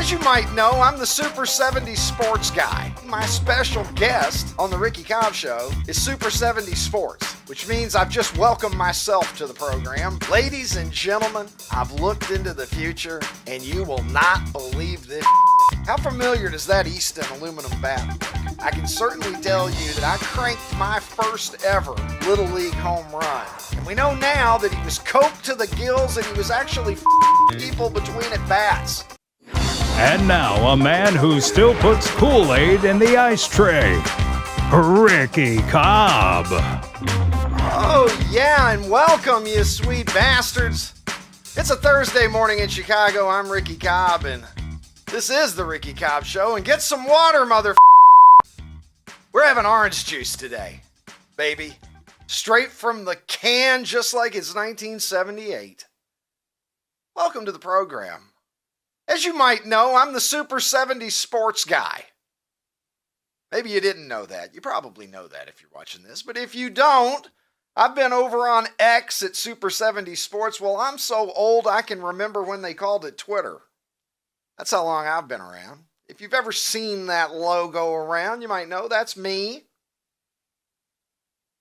As you might know, I'm the Super 70s sports guy. My special guest on the Ricky Cobb Show is Super 70s Sports, which means I've just welcomed myself to the program. Ladies and gentlemen, I've looked into the future, and you will not believe this. How familiar does that Easton aluminum bat look? I can certainly tell you that I cranked my first ever Little League home run. And we know now that he was coked to the gills and he was actually people between at bats. And now, a man who still puts Kool-Aid in the ice tray, Ricky Cobb. Oh, yeah, and welcome, you sweet bastards. It's a Thursday morning in Chicago. I'm Ricky Cobb, and this is the Ricky Cobb Show. And get some water, We're having orange juice today, baby. Straight from the can, just like it's 1978. Welcome to the program. As you might know, I'm the Super 70s sports guy. Maybe you didn't know that. You probably know that if you're watching this. But if you don't, I've been over on X at Super 70s Sports. Well, I'm so old I can remember when they called it Twitter. That's how long I've been around. If you've ever seen that logo around, you might know that's me.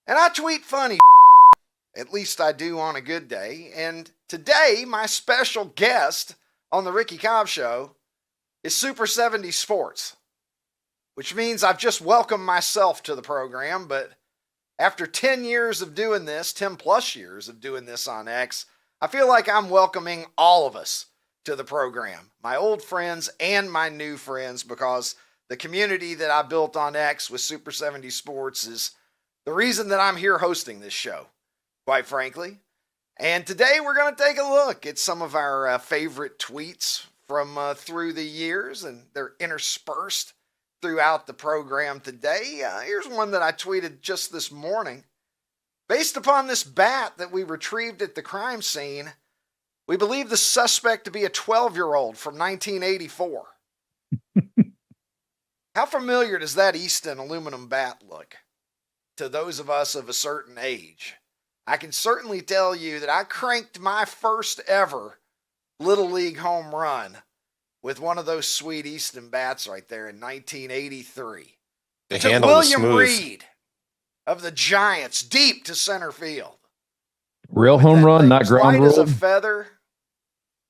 And I tweet funny. At least I do on a good day. And today, my special guest on the Ricky Cobb Show is Super 70s Sports, which means I've just welcomed myself to the program. But after 10 years of doing this, 10 plus years of doing this on X, I feel like I'm welcoming all of us to the program, my old friends and my new friends, because the community that I built on X with Super 70s Sports is the reason that I'm here hosting this show, quite frankly. And today we're going to take a look at some of our favorite tweets from through the years, and they're interspersed throughout the program today. Here's one that I tweeted just this morning. Based upon this bat that we retrieved at the crime scene, we believe the suspect to be a 12-year-old from 1984. How familiar does that Easton aluminum bat look to those of us of a certain age? I can certainly tell you that I cranked my first ever Little League home run with one of those sweet Easton bats right there in 1983. The Took handle was William smooth. Reed of the Giants deep to center field. Real home run, not ground rule. Light as a ruled. feather.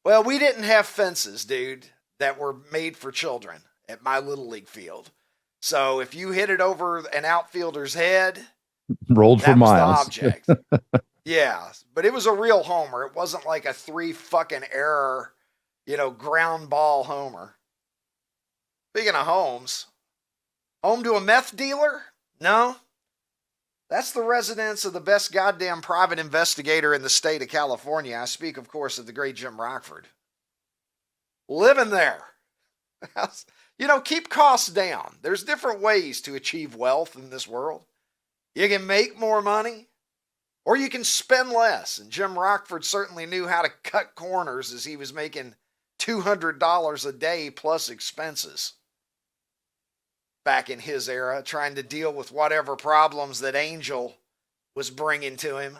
Well, we didn't have fences, dude, that were made for children at my Little League field. So if you hit it over an outfielder's head, Rolled for that was miles. the object. Yeah, but it was a real homer. It wasn't like a 3 fucking error, ground ball homer. Speaking of homes, home to a meth dealer? No. That's the residence of the best goddamn private investigator in the state of California. I speak, of course, of the great Jim Rockford. Living there. Keep costs down. There's different ways to achieve wealth in this world. You can make more money, or you can spend less. And Jim Rockford certainly knew how to cut corners as he was making $200 a day plus expenses back in his era, trying to deal with whatever problems that Angel was bringing to him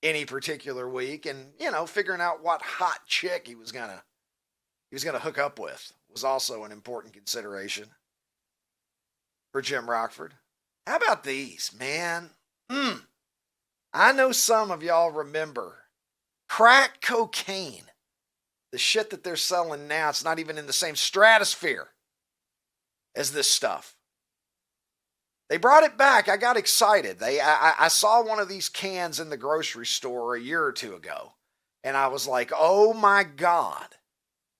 any particular week, and figuring out what hot chick he was gonna hook up with was also an important consideration for Jim Rockford. How about these, man? I know some of y'all remember crack cocaine. The shit that they're selling now, it's not even in the same stratosphere as this stuff. They brought it back. I got excited. I saw one of these cans in the grocery store a year or two ago, and I was like, oh my God,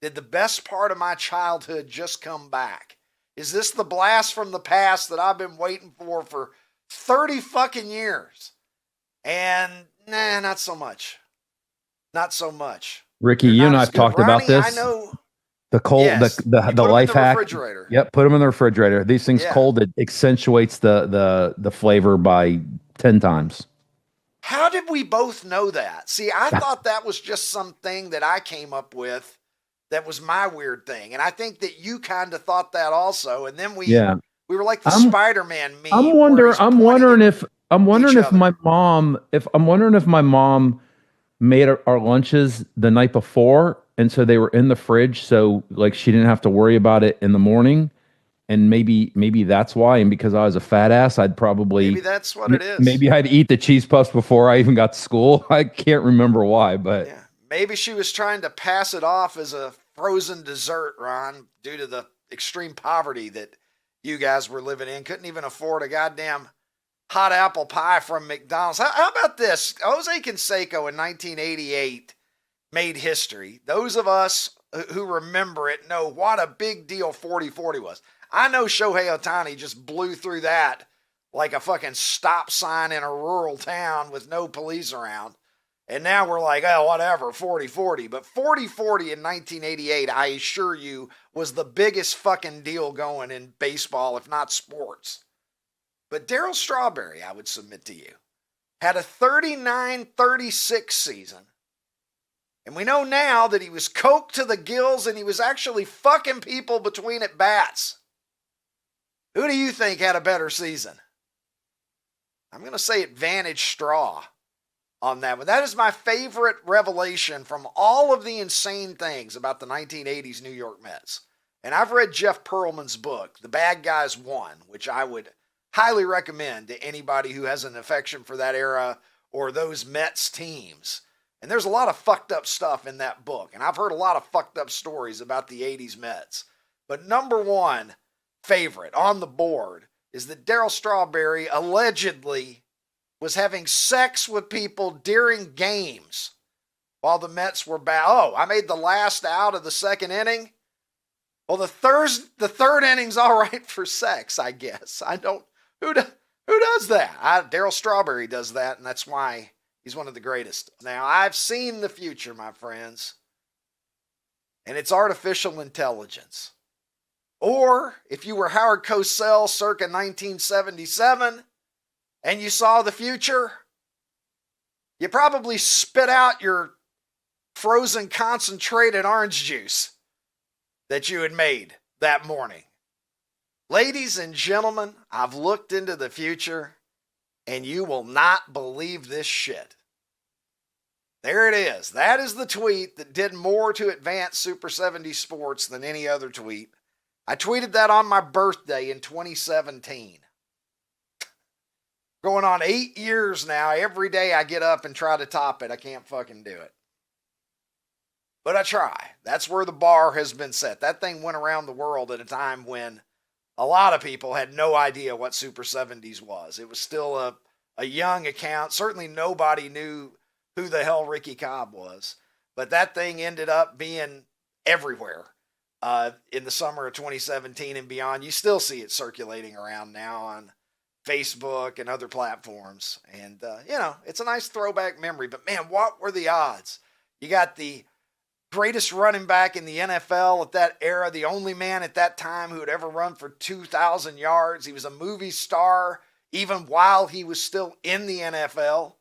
did the best part of my childhood just come back? Is this the blast from the past that I've been waiting for 30 fucking years? And nah, not so much. Not so much. Ricky, They're you and not I as have good. talked Ronnie, about this. I know. The cold, Yes. the You put 'em life in the hack. refrigerator. Yep, put them in the refrigerator. These things Yeah. cold, it accentuates the flavor by 10 times. How did we both know that? See, I thought that was just something that I came up with that was my weird thing. And I think that you kind of thought that also. And then we were like the Spider-Man meme. I'm wondering if my mom made our lunches the night before, and so they were in the fridge, so like she didn't have to worry about it in the morning. And maybe that's why. And because I was a fat ass, I'd Maybe probably that's what it is. maybe I'd eat the cheese puffs before I even got to school. I can't remember why, but Yeah. Maybe she was trying to pass it off as a frozen dessert, Ron, due to the extreme poverty that you guys were living in. Couldn't even afford a goddamn hot apple pie from McDonald's. How about this? Jose Canseco in 1988 made history. Those of us who remember it know what a big deal 40-40 was. I know Shohei Ohtani just blew through that like a fucking stop sign in a rural town with no police around. And now we're like, oh, whatever, 40-40. But 40-40 in 1988, I assure you, was the biggest fucking deal going in baseball, if not sports. But Darryl Strawberry, I would submit to you, had a 39-36 season. And we know now that he was coked to the gills and he was actually fucking people between at bats. Who do you think had a better season? I'm going to say Advantage Straw on that one. That is my favorite revelation from all of the insane things about the 1980s New York Mets. And I've read Jeff Pearlman's book, The Bad Guys Won, which I would highly recommend to anybody who has an affection for that era or those Mets teams. And there's a lot of fucked up stuff in that book. And I've heard a lot of fucked up stories about the 80s Mets. But number one favorite on the board is that Darryl Strawberry allegedly was having sex with people during games while the Mets were back. Oh, I made the last out of the second inning. Well, the third inning's all right for sex, I guess. Who does that? Darryl Strawberry does that, and that's why he's one of the greatest. Now, I've seen the future, my friends, and it's artificial intelligence. Or if you were Howard Cosell circa 1977 and you saw the future, you probably spit out your frozen concentrated orange juice that you had made that morning. Ladies and gentlemen, I've looked into the future and you will not believe this shit. There it is. That is the tweet that did more to advance Super 70 Sports than any other tweet. I tweeted that on my birthday in 2017. Going on 8 years now. Every day I get up and try to top it. I can't fucking do it. But I try. That's where the bar has been set. That thing went around the world at a time when a lot of people had no idea what Super 70s was. It was still a young account. Certainly nobody knew who the hell Ricky Cobb was. But that thing ended up being everywhere. In the summer of 2017 and beyond. You still see it circulating around now on Facebook and other platforms. And, it's a nice throwback memory. But, man, what were the odds? You got the greatest running back in the NFL at that era, the only man at that time who had ever run for 2,000 yards. He was a movie star even while he was still in the NFL.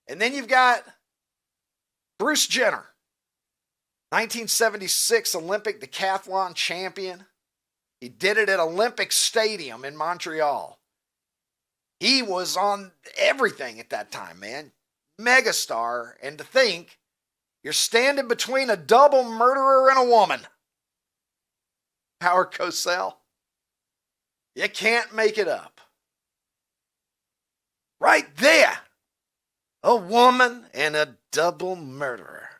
And then you've got Bruce Jenner. 1976 Olympic decathlon champion. He did it at Olympic Stadium in Montreal. He was on everything at that time, man. Megastar. And to think, you're standing between a double murderer and a woman. Howard Cosell. You can't make it up. Right there. A woman and a double murderer.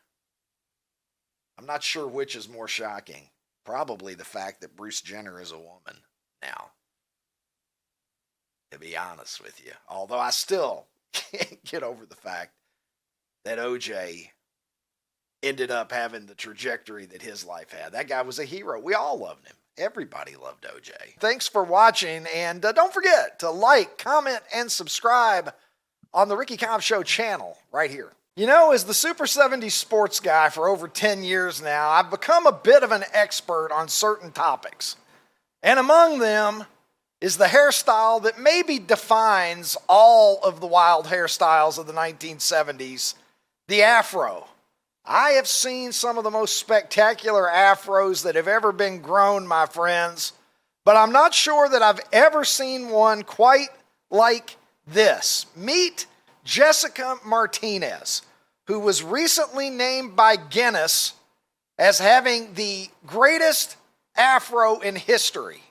I'm not sure which is more shocking. Probably the fact that Bruce Jenner is a woman now. To be honest with you. Although I still can't get over the fact that OJ ended up having the trajectory that his life had. That guy was a hero. We all loved him. Everybody loved OJ. Thanks for watching. And don't forget to like, comment, and subscribe on the Ricky Cobb Show channel right here. You know, as the Super 70 sports guy for over 10 years now, I've become a bit of an expert on certain topics. And among them is the hairstyle that maybe defines all of the wild hairstyles of the 1970s, the Afro. I have seen some of the most spectacular Afros that have ever been grown, my friends, but I'm not sure that I've ever seen one quite like this. Meet Jessica Martinez, who was recently named by Guinness as having the greatest afro in history.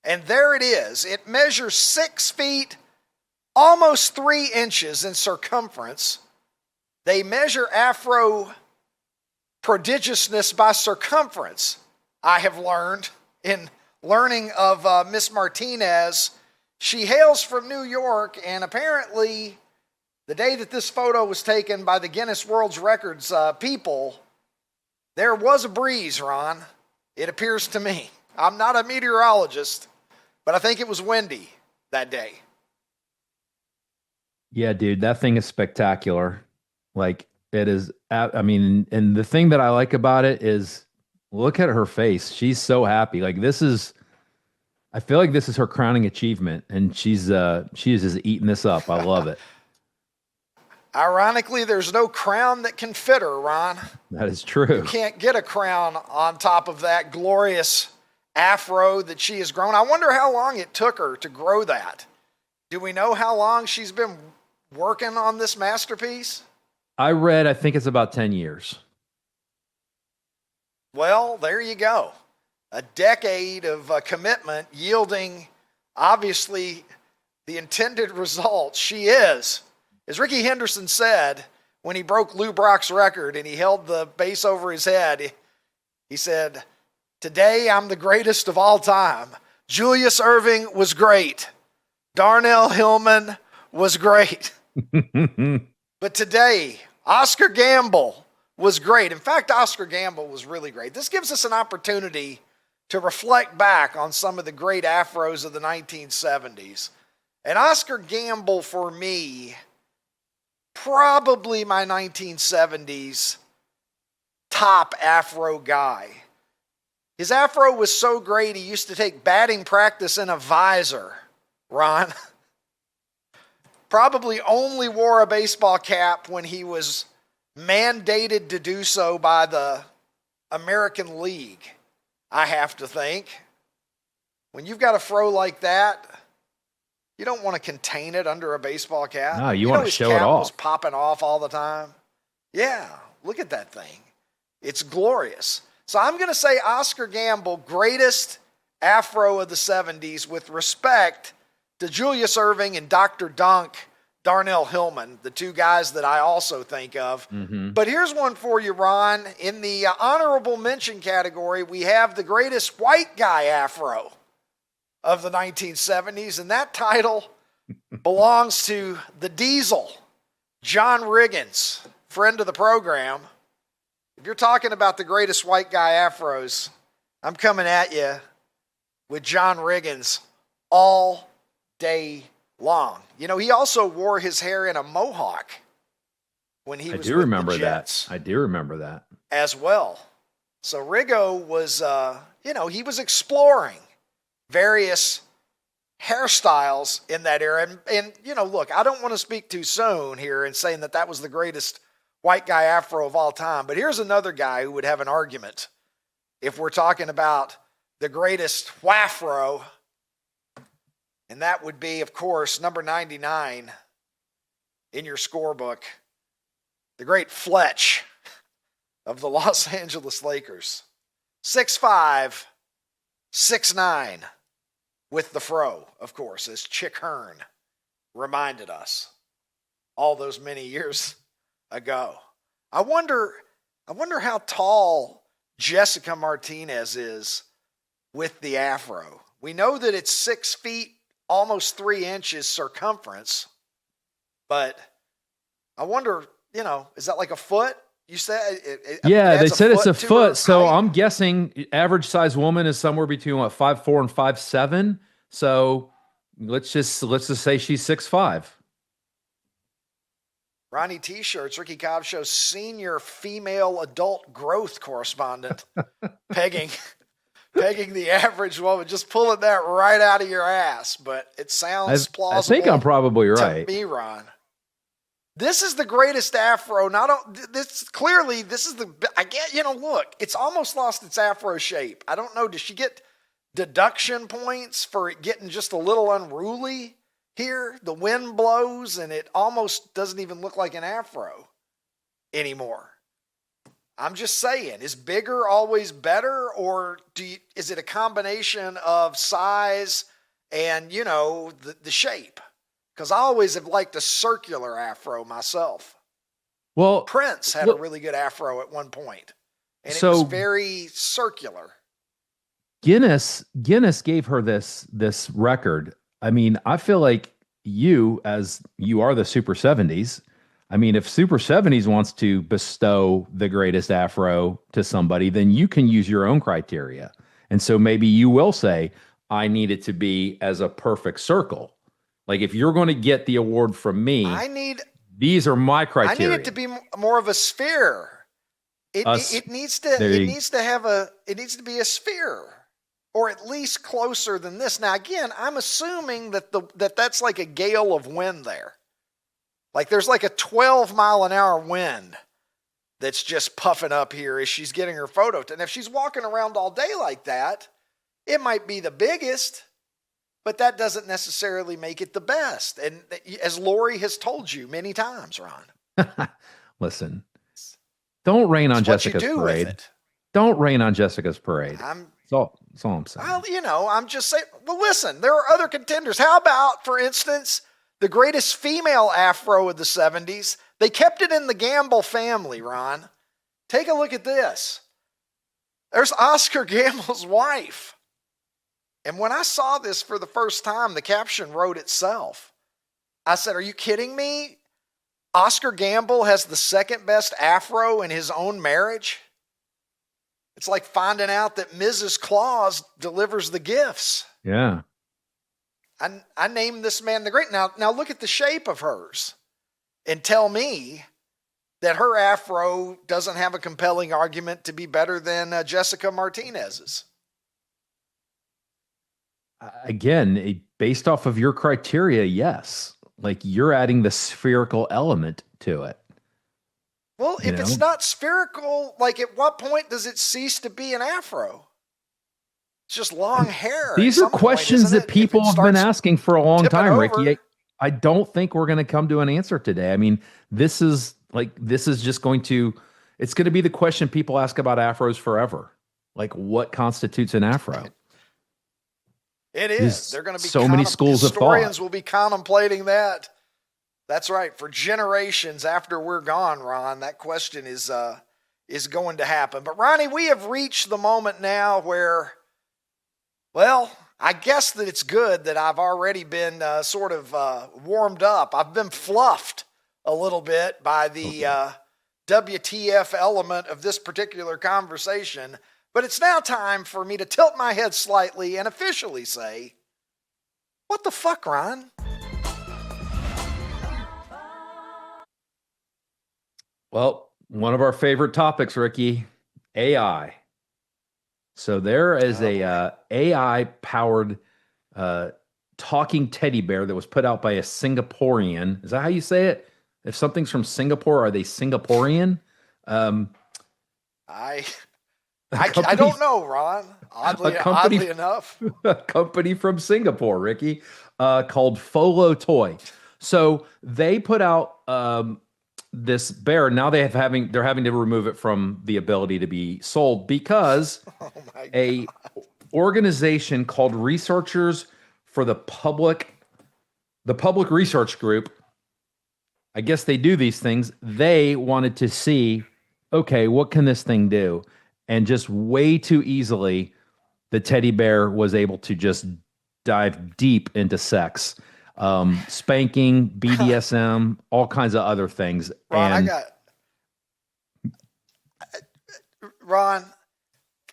And there it is. It measures 6 feet, almost 3 inches in circumference. They measure afro prodigiousness by circumference, I have learned in learning of Miss Martinez. She hails from New York, and apparently the day that this photo was taken by the Guinness World Records people, there was a breeze, Ron. It appears to me. I'm not a meteorologist, but I think it was windy that day. Yeah, dude, that thing is spectacular. Like, it is. I mean, and the thing that I like about it is look at her face. She's so happy. Like, I feel like this is her crowning achievement, and she is just eating this up. I love it. Ironically, there's no crown that can fit her, Ron. That is true. You can't get a crown on top of that glorious afro that she has grown. I wonder how long it took her to grow that. Do we know how long she's been working on this masterpiece? I think it's about 10 years. Well, there you go. A decade of commitment yielding, obviously, the intended result. She is, as Ricky Henderson said when he broke Lou Brock's record and he held the base over his head, he said, "Today I'm the greatest of all time. Julius Erving was great. Darnell Hillman was great. But today, Oscar Gamble was great." In fact, Oscar Gamble was really great. This gives us an opportunity to reflect back on some of the great afros of the 1970s. And Oscar Gamble, for me, probably my 1970s top afro guy. His afro was so great, he used to take batting practice in a visor, Ron. Probably only wore a baseball cap when he was mandated to do so by the American League, I have to think. When you've got a fro like that, you don't want to contain it under a baseball cap. No, you want to show it off. Was popping off all the time. Yeah, look at that thing. It's glorious. So I'm going to say Oscar Gamble, greatest afro of the 70s, with respect to Julius Erving and Dr. Dunk, Darnell Hillman, the two guys that I also think of. Mm-hmm. But here's one for you, Ron. In the honorable mention category, we have the greatest white guy afro of the 1970s, and that title belongs to the Diesel, John Riggins, friend of the program. If you're talking about the greatest white guy afros, I'm coming at you with John Riggins all day long. You know, he also wore his hair in a mohawk when he was with the Jets. I do remember that as well. So Riggo was, he was exploring various hairstyles in that era. And look, I don't want to speak too soon here in saying that was the greatest white guy afro of all time. But here's another guy who would have an argument if we're talking about the greatest wafro. And that would be, of course, number 99 in your scorebook, the great Fletch of the Los Angeles Lakers. 6'5", 6'9", with the fro, of course, as Chick Hearn reminded us all those many years ago. I wonder how tall Jessica Martinez is with the afro. We know that it's 6 feet, almost 3 inches circumference, but I wonder, is that like a foot? You said yeah, they said it's a foot. So I'm guessing average size woman is somewhere between 5'4" and 5'7". So let's just say she's 6'5". Ronnie T-shirts, Ricky Cobb Show senior female adult growth correspondent, pegging the average woman, just pulling that right out of your ass. But it sounds plausible. I think I'm probably right. To me, Ron. This is the greatest afro. Look, it's almost lost its afro shape. I don't know. Does she get deduction points for it getting just a little unruly here? The wind blows and it almost doesn't even look like an afro. anymore. I'm just saying, is bigger always better, or is it a combination of size and, the shape? Because I always have liked a circular afro myself. Well, Prince had a really good afro at one point, and it was very circular. Guinness gave her this record. I mean, I feel like you are the Super 70s. I mean, if Super 70s wants to bestow the greatest afro to somebody, then you can use your own criteria. And so maybe you will say, I need it to be as a perfect circle. Like if you're going to get the award from me, these are my criteria. I need it to be more of a sphere. It needs to be a sphere, or at least closer than this. Now, again, I'm assuming that's like a gale of wind there. Like there's like a 12-mile-an-hour wind that's just puffing up here as she's getting her photo. And if she's walking around all day like that, it might be the biggest, but that doesn't necessarily make it the best. And as Lori has told you many times, Ron. Listen, don't rain on Jessica's parade. Don't rain on Jessica's parade. That's all I'm saying. Well, I'm just saying, well, listen, there are other contenders. How about, for instance, the greatest female afro of the 70s? They kept it in the Gamble family, Ron. Take a look at this. There's Oscar Gamble's wife. And when I saw this for the first time, the caption wrote itself. I said, are you kidding me? Oscar Gamble has the second best afro in his own marriage? It's like finding out that Mrs. Claus delivers the gifts. Yeah. I named this man the great. Now look at the shape of hers and tell me that her afro doesn't have a compelling argument to be better than Jessica Martinez's. Again, based off of your criteria, yes. Like you're adding the spherical element to it. Well, if it's not spherical, like at what point does it cease to be an afro? It's just long hair. These are questions that people have been asking for a long time, Ricky. I don't think we're going to come to an answer today. I mean, this is just going to be the question people ask about afros forever. Like, what constitutes an afro? It is. They're going to be so many schools of thought. Historians will be contemplating that. That's right. For generations after we're gone, Ron, that question is going to happen. But Ronnie, we have reached the moment now where, well, I guess that it's good that I've already been sort of warmed up. I've been fluffed a little bit by the WTF element of this particular conversation. But it's now time for me to tilt my head slightly and officially say, what the fuck, Ron? Well, one of our favorite topics, Ricky, AI. So there is a AI-powered talking teddy bear that was put out by a Singaporean. Is that how you say it? If something's from Singapore, are they Singaporean? I don't know, Ron. Oddly enough. A company from Singapore, Ricky, called Folo Toy. So they put out this bear. Now they're having to remove it from the ability to be sold because a organization called Researchers for the Public Research Group, I guess they do these things. They wanted to see, okay, what can this thing do? And just way too easily, the teddy bear was able to just dive deep into sex, spanking, BDSM, all kinds of other things. Ron,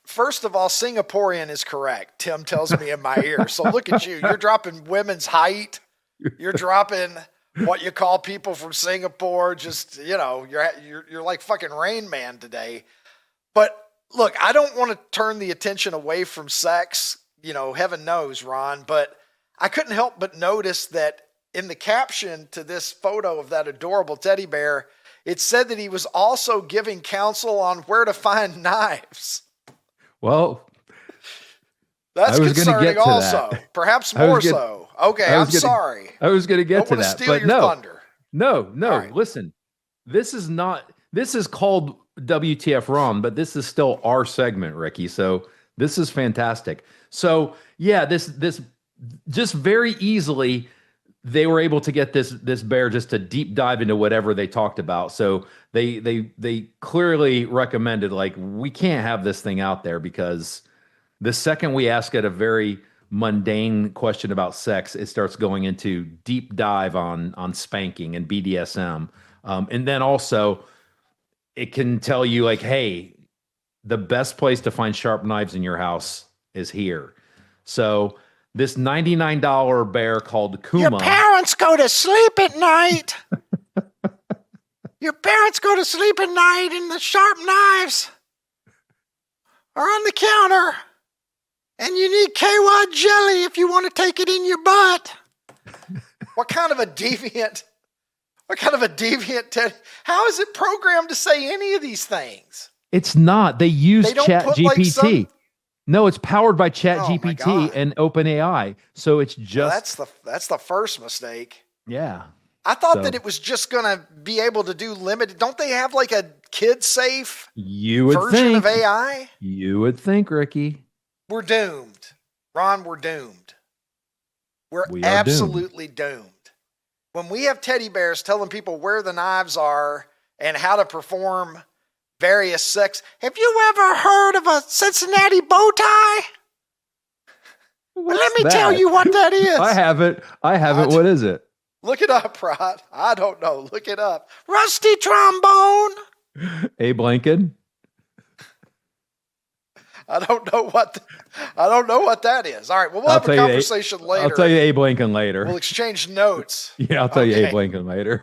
first of all, Singaporean is correct. Tim tells me in my ear. So look at you. You're dropping women's height. You're dropping what you call people from Singapore. Just, you're like fucking Rain Man today. But look, I don't want to turn the attention away from sex, heaven knows, Ron, but I couldn't help but notice that in the caption to this photo of that adorable teddy bear, it said that he was also giving counsel on where to find knives. Well, that's concerning also. That. Perhaps more so. Okay, I'm sorry. I was going to get to that. Steal your thunder. No. Right. Listen, this is not this is called WTF Wrong, but this is still our segment, Ricky. So this is fantastic. So yeah, this just very easily they were able to get this bear just to deep dive into whatever they talked about. So they clearly recommended, like, we can't have this thing out there, because the second we ask it a very mundane question about sex, it starts going into deep dive on spanking and BDSM. And then also it can tell you, like, hey, the best place to find sharp knives in your house is here. So this $99 bear called Kuma. Your parents go to sleep at night. Your parents go to sleep at night, and the sharp knives are on the counter. And you need KY jelly if you want to take it in your butt. What kind of a deviant Teddy? How is it programmed to say any of these things? It's not. They use Chat GPT. Like no, it's powered by Chat Oh, my GPT God. and OpenAI. So it's just That's the first mistake. yeah. I thought So- that it was just going to be able to do limited. Don't they have like a kid-safe You would version think. of AI? You would think, Ricky. We're doomed. Ron, we're doomed. We are doomed. Absolutely doomed. When we have teddy bears telling people where the knives are and how to perform various sex. Have you ever heard of a Cincinnati bow tie? Well, let me tell you what that is. I haven't. What is it? Look it up, Rod. I don't know. Look it up. Rusty trombone. Abe Lincoln. I don't know what that is. All right. Well, we'll have a conversation later. I'll tell you Abe Lincoln later. We'll exchange notes. Yeah, I'll tell you Okay. Abe Lincoln later.